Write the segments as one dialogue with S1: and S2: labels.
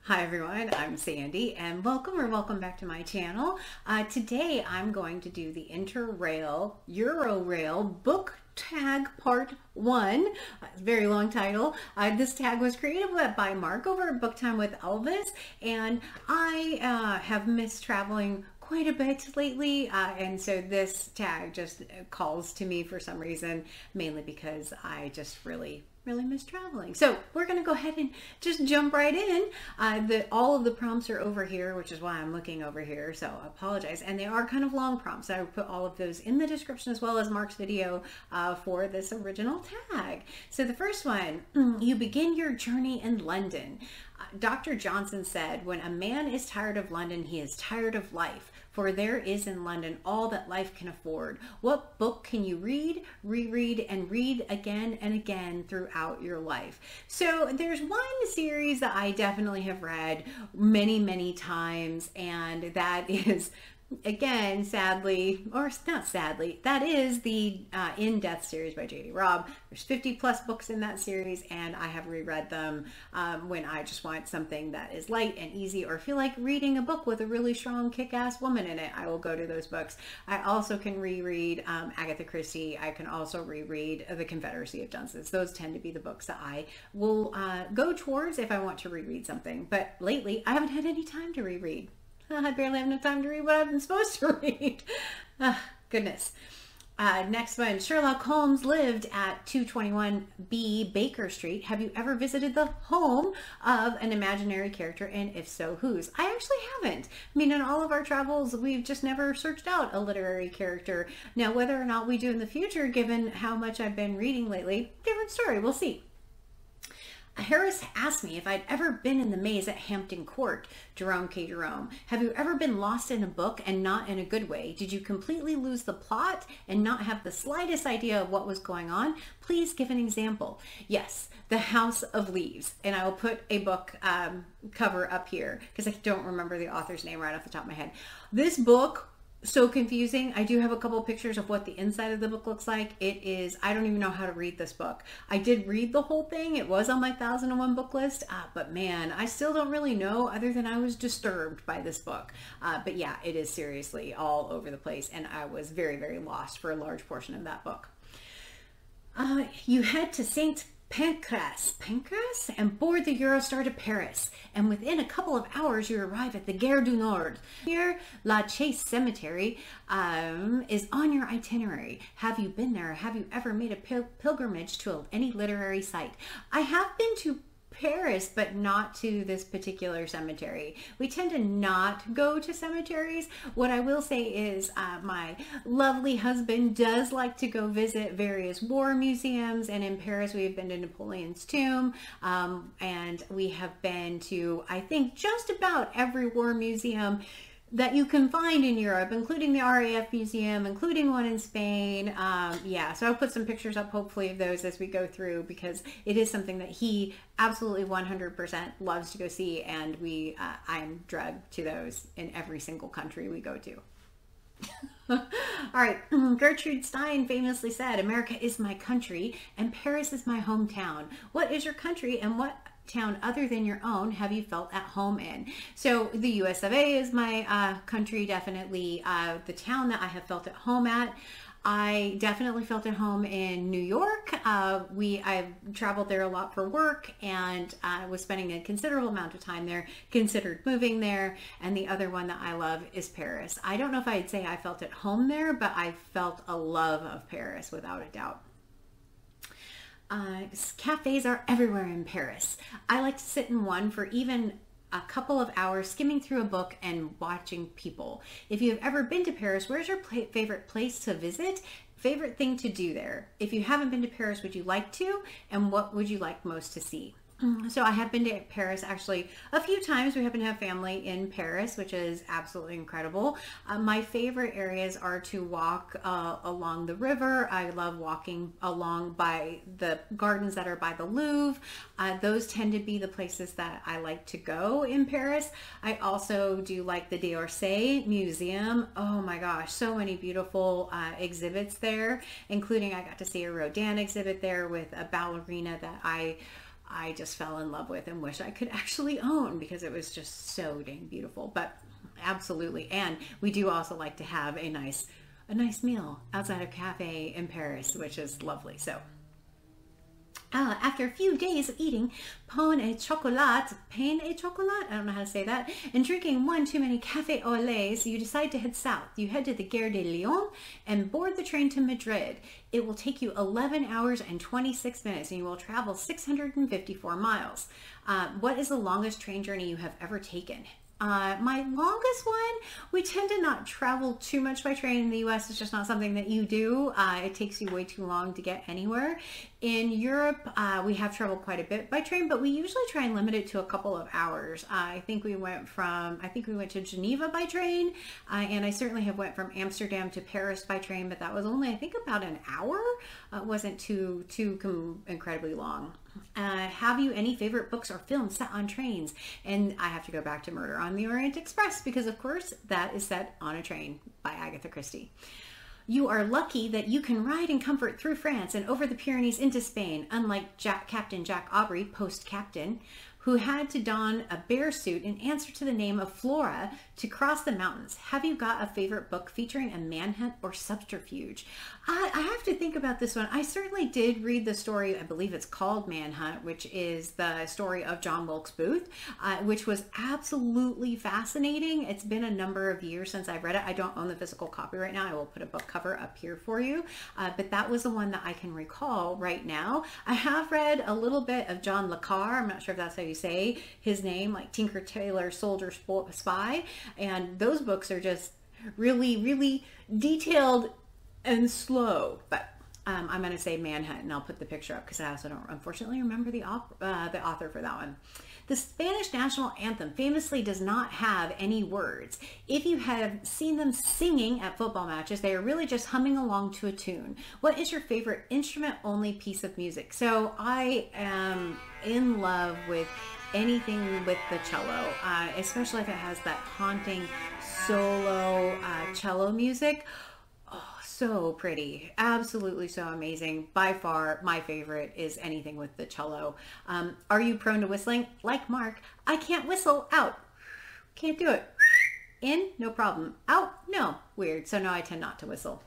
S1: Hi everyone, I'm Sandy and welcome back to my channel. Today I'm going to do the Interrail Eurorail book tag part 1. Very long title. This tag was created by Mark over at Book Time with Elvis, and I have missed traveling quite a bit lately, and so this tag just calls to me for some reason, mainly because I just really miss traveling. So we're going to go ahead and just jump right in. All of the prompts are over here, which is why I'm looking over here, so I apologize. And they are kind of long prompts. I will put all of those in the description as well as Mark's video for this original tag. So the first one, you begin your journey in London. Dr. Johnson said, when a man is tired of London, he is tired of life. For there is in London all that life can afford. What book can you read, reread, and read again and again throughout your life? So there's one series that I definitely have read many times, and that is, again, sadly, or not sadly, that is the In Death series by J.D. Robb. There's 50 plus books in that series, and I have reread them when I just want something that is light and easy, or feel like reading a book with a really strong kick-ass woman in it. I will go to those books. I also can reread Agatha Christie. I can also reread The Confederacy of Dunces. Those tend to be the books that I will go towards if I want to reread something. But lately, I haven't had any time to reread. I barely have enough time to read what I've been supposed to read. Goodness. Next one, Sherlock Holmes lived at 221B Baker Street. Have you ever visited the home of an imaginary character, and if so, whose? I actually haven't. I mean, in all of our travels, we've just never searched out a literary character. Now, whether or not we do in the future, given how much I've been reading lately, different story. We'll see. Harris asked me if I'd ever been in the maze at Hampton Court. Jerome K Jerome. Have you ever been lost in a book and not in a good way? Did you completely lose the plot and not have the slightest idea of what was going on? Please give an example. Yes, The House of Leaves. And I will put a book cover up here because I don't remember the author's name right off the top of my head. This book, so confusing. I do have a couple of pictures of what the inside of the book looks like. It is, I don't even know how to read this book. I did read the whole thing. It was on my 1001 book list, but man, I still don't really know other than I was disturbed by this book. But yeah, it is seriously all over the place, and I was very lost for a large portion of that book. You head to St. Pancras, and board the Eurostar to Paris, and within a couple of hours you arrive at the Gare du Nord. Here, La Chase Cemetery is on your itinerary. Have you been there? Have you ever made a pilgrimage to any literary site? I have been to Paris, but not to this particular cemetery. We tend to not go to cemeteries. What I will say is my lovely husband does like to go visit various war museums, and in Paris we have been to Napoleon's tomb, and we have been to, I think, just about every war museum that you can find in Europe, including the RAF Museum, including one in Spain. Yeah, so I'll put some pictures up, hopefully, of those as we go through, because it is something that he absolutely 100% loves to go see, and I'm drugged to those in every single country we go to. All right, Gertrude Stein famously said, America is my country and Paris is my hometown. What is your country, and what town other than your own have you felt at home in? So the US of A is my country, definitely. The town that I have felt at home at, I definitely felt at home in New York. I've traveled there a lot for work, and I was spending a considerable amount of time there, considered moving there. And the other one that I love is Paris. I don't know if I'd say I felt at home there, but I felt a love of Paris without a doubt. Cafes are everywhere in Paris. I like to sit in one for even a couple of hours, skimming through a book and watching people. If you have ever been to Paris, where's your favorite place to visit? Favorite thing to do there? If you haven't been to Paris, would you like to? And what would you like most to see? So I have been to Paris actually a few times. We happen to have family in Paris, which is absolutely incredible. My favorite areas are to walk along the river. I love walking along by the gardens that are by the Louvre. Those tend to be the places that I like to go in Paris. I also do like the d'Orsay Museum. Oh my gosh, so many beautiful exhibits there, including I got to see a Rodin exhibit there with a ballerina that I I just fell in love with and wish I could actually own, because it was just so dang beautiful. But absolutely. And we do also like to have a nice meal outside of cafe in Paris, which is lovely. So after a few days of eating pain et chocolat, I don't know how to say that, and drinking one too many café au lait, you decide to head south. You head to the Gare de Lyon and board the train to Madrid. It will take you 11 hours and 26 minutes, and you will travel 654 miles. What is the longest train journey you have ever taken? My longest one, we tend to not travel too much by train in the US. It's just not something that you do. It takes you way too long to get anywhere. In Europe, we have traveled quite a bit by train, but we usually try and limit it to a couple of hours. I think we went to Geneva by train, and I certainly have went from Amsterdam to Paris by train, but that was only, I think, about an hour. It wasn't too incredibly long. Have you any favorite books or films set on trains? And I have to go back to Murder on the Orient Express, because of course that is set on a train by Agatha Christie. You are lucky that you can ride in comfort through France and over the Pyrenees into Spain, unlike Captain Jack Aubrey, post-captain, who had to don a bear suit in answer to the name of Flora to cross the mountains. Have you got a favorite book featuring a manhunt or subterfuge? I have to think about this one. I certainly did read the story, I believe it's called Manhunt, which is the story of John Wilkes Booth, which was absolutely fascinating. It's been a number of years since I've read it. I don't own the physical copy right now. I will put a book cover up here for you. But that was the one that I can recall right now. I have read a little bit of John Le Carre. I'm not sure if that's how you say his name, like Tinker Tailor Soldier Spy, and those books are just really detailed and slow. But I'm going to say Manhunt, and I'll put the picture up because I also don't unfortunately remember the author for that one. The Spanish national anthem famously does not have any words. If you have seen them singing at football matches, they are really just humming along to a tune. What is your favorite instrument-only piece of music? So I am in love with anything with the cello, especially if it has that haunting solo cello music. So pretty, absolutely so amazing. By far my favorite is anything with the cello. Are you prone to whistling? Like Mark, I can't whistle. Out, can't do it. In, no problem. Out, no, weird. So no, I tend not to whistle.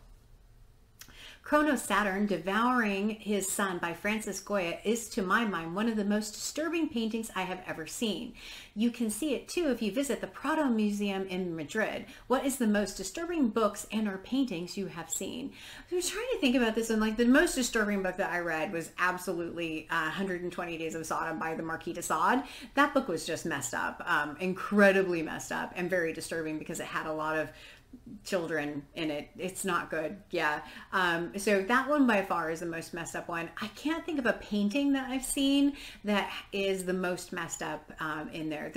S1: Chrono Saturn Devouring His Son by Francis Goya is, to my mind, one of the most disturbing paintings I have ever seen. You can see it too if you visit the Prado Museum in Madrid. What is the most disturbing books and or paintings you have seen? I was trying to think about this, and like the most disturbing book that I read was absolutely 120 Days of Sodom by the Marquis de Sade. That book was just messed up, incredibly messed up, and very disturbing because it had a lot of children in it. It's not good. Yeah. So that one by far is the most messed up one. I can't think of a painting that I've seen that is the most messed up in there.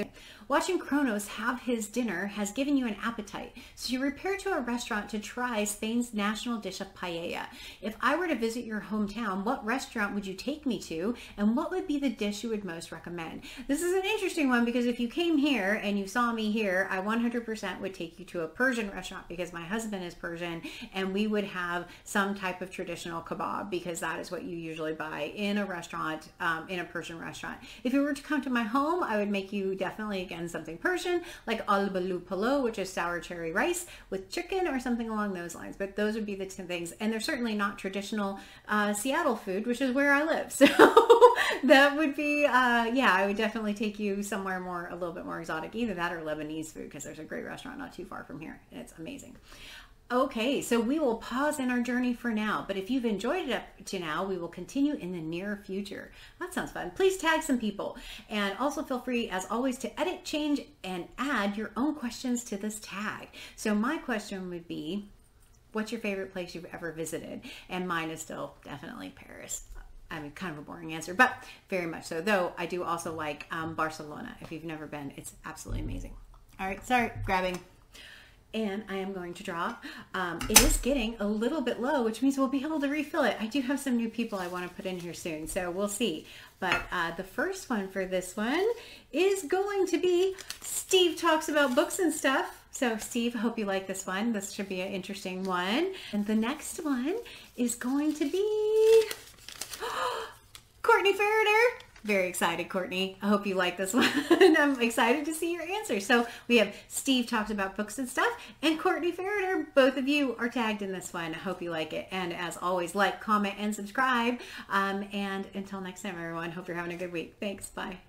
S1: Watching Kronos have his dinner has given you an appetite, so you repair to a restaurant to try Spain's national dish of paella. If I were to visit your hometown, what restaurant would you take me to, and what would be the dish you would most recommend? This is an interesting one because if you came here and you saw me here, I 100% would take you to a Persian restaurant because my husband is Persian, and we would have some type of traditional kebab because that is what you usually buy in a restaurant, in a Persian restaurant. If you were to come to my home, I would make you definitely, again, something Persian, like albalu palo, which is sour cherry rice with chicken or something along those lines. But those would be the 10 things. And they're certainly not traditional Seattle food, which is where I live. So that would be, yeah, I would definitely take you somewhere a little bit more exotic, either that or Lebanese food, because there's a great restaurant not too far from here. And it's amazing. Okay, so we will pause in our journey for now, but if you've enjoyed it up to now, we will continue in the near future. That sounds fun. Please tag some people, and also feel free, as always, to edit, change, and add your own questions to this tag. So my question would be, what's your favorite place you've ever visited? And mine is still definitely Paris. I mean, kind of a boring answer, but very much so. Though I do also like Barcelona. If you've never been, it's absolutely amazing. All right, sorry, grabbing. And I am going to draw. It is getting a little bit low, which means we'll be able to refill it. I do have some new people I want to put in here soon, so we'll see. But the first one for this one is going to be Steve Talks About Books and Stuff. So Steve, I hope you like this one. This should be an interesting one. And the next one is going to be Courtney Farrader. Very excited, Courtney. I hope you like this one. I'm excited to see your answers. So we have Steve talks about books and stuff, and Courtney Farrader. Both of you are tagged in this one. I hope you like it. And as always, like, comment, and subscribe. And until next time, everyone, hope you're having a good week. Thanks. Bye.